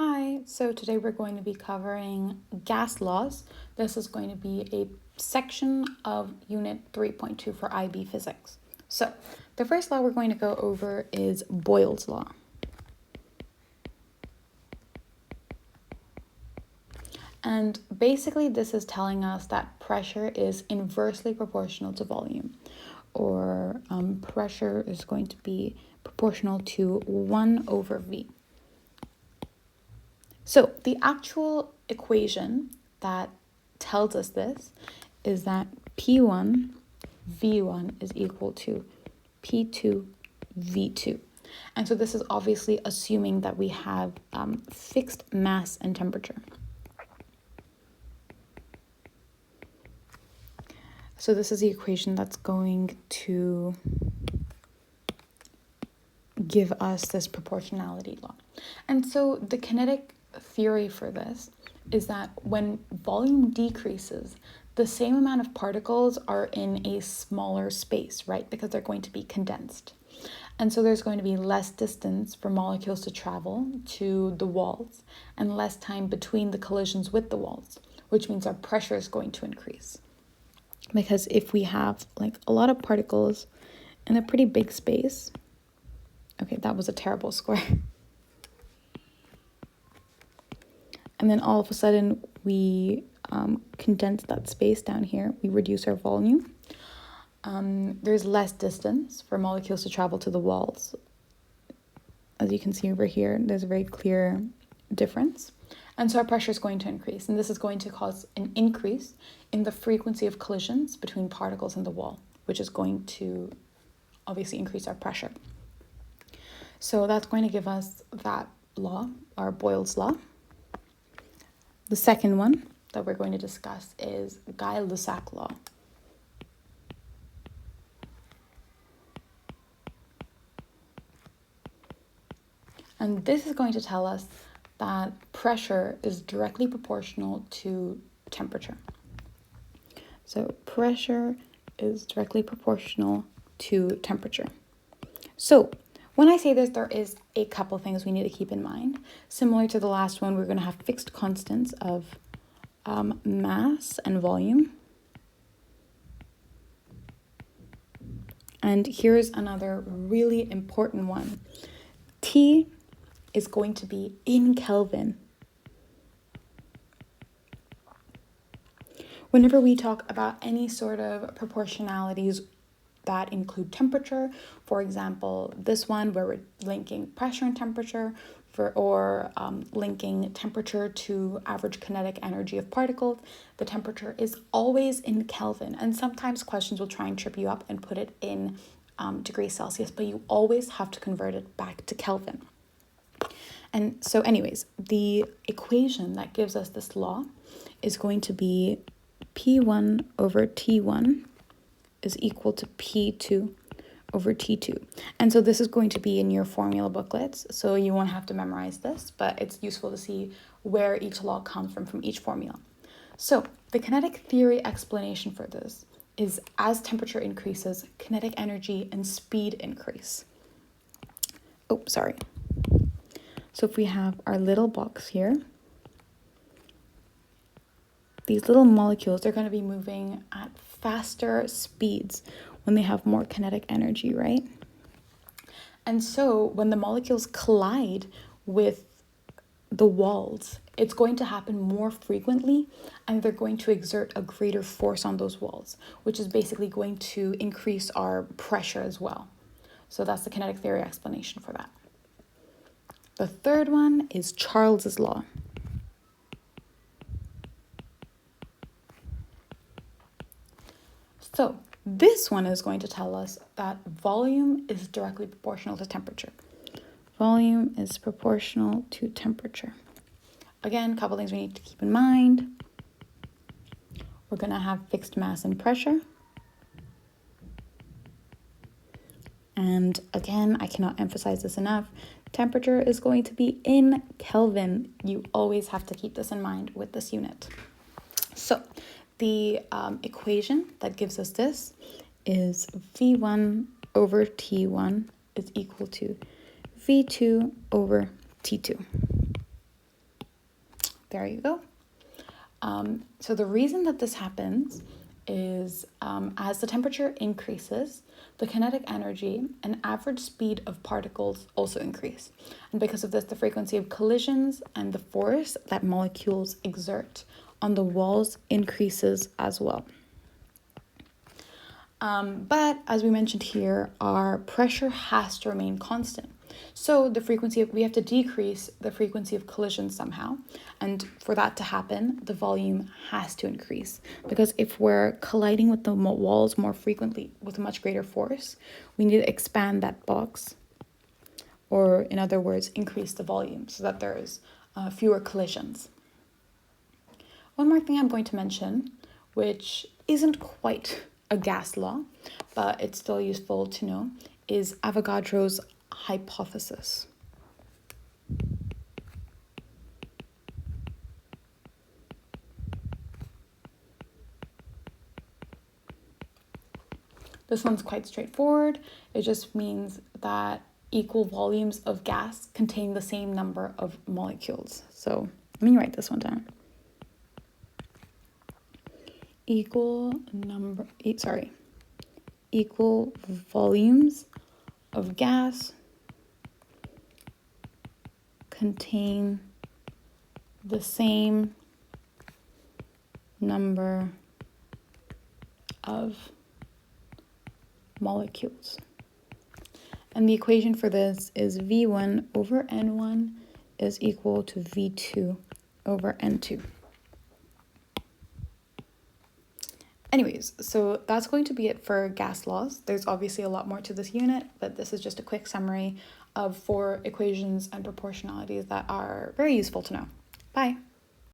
Hi, so today we're going to be covering gas laws. This is going to be a section of Unit 3.2 for IB Physics. So the first law we're going to go over is Boyle's law. And basically this is telling us that pressure is inversely proportional to volume, or pressure is going to be proportional to 1 over V. So the actual equation that tells us this is that P1 V1 is equal to P2 V2. And so this is obviously assuming that we have fixed mass and temperature. So this is the equation that's going to give us this proportionality law. And so the kinetic theory for this is that when volume decreases, the same amount of particles are in a smaller space, right? Because they're going to be condensed. And so there's going to be less distance for molecules to travel to the walls and less time between the collisions with the walls, which means our pressure is going to increase. Because if we have like a lot of particles in a pretty big space, okay, that was a terrible score. And then all of a sudden we condense that space down here. We reduce our volume. There's less distance for molecules to travel to the walls. As you can see over here, there's a very clear difference. And so our pressure is going to increase. And this is going to cause an increase in the frequency of collisions between particles and the wall, which is going to obviously increase our pressure. So that's going to give us that law, our Boyle's law. The second one that we're going to discuss is Gay-Lussac law. And this is going to tell us that pressure is directly proportional to temperature. So pressure is directly proportional to temperature. So when I say this, there is a couple things we need to keep in mind. Similar to the last one, we're going to have fixed constants of mass and volume. And here's another really important one. T is going to be in Kelvin. Whenever we talk about any sort of proportionalities that include temperature, for example, this one where we're linking pressure and temperature, or linking temperature to average kinetic energy of particles, the temperature is always in Kelvin. And sometimes questions will try and trip you up and put it in degrees Celsius, but you always have to convert it back to Kelvin. And so anyways, the equation that gives us this law is going to be P1 over T1 is equal to P2 over T2. And so this is going to be in your formula booklets, so you won't have to memorize this, but it's useful to see where each law comes from each formula. So the kinetic theory explanation for this is as temperature increases, kinetic energy and speed increase. Oh, sorry. So if we have our little box here, these little molecules, they're going to be moving at faster speeds when they have more kinetic energy, right? And so when the molecules collide with the walls, it's going to happen more frequently, and they're going to exert a greater force on those walls, which is basically going to increase our pressure as well. So that's the kinetic theory explanation for that. The third one is Charles's law. So this one is going to tell us that volume is directly proportional to temperature. Volume is proportional to temperature. Again, a couple things we need to keep in mind. We're going to have fixed mass and pressure. And again, I cannot emphasize this enough. Temperature is going to be in Kelvin. You always have to keep this in mind with this unit. So the equation that gives us this is V1 over T1 is equal to V2 over T2. There you go. So the reason that this happens is as the temperature increases, the kinetic energy and average speed of particles also increase. And because of this, the frequency of collisions and the force that molecules exert on the walls increases as well. But as we mentioned here, our pressure has to remain constant. So we have to decrease the frequency of collisions somehow. And for that to happen, the volume has to increase. Because if we're colliding with the walls more frequently with a much greater force, we need to expand that box. Or in other words, increase the volume so that there's fewer collisions. One more thing I'm going to mention, which isn't quite a gas law, but it's still useful to know, is Avogadro's hypothesis. This one's quite straightforward. It just means that equal volumes of gas contain the same number of molecules. So let me write this one down. Equal volumes of gas contain the same number of molecules. And the equation for this is V1 over N1 is equal to V2 over N2. Anyways, so that's going to be it for gas laws. There's obviously a lot more to this unit, but this is just a quick summary of 4 equations and proportionalities that are very useful to know. Bye.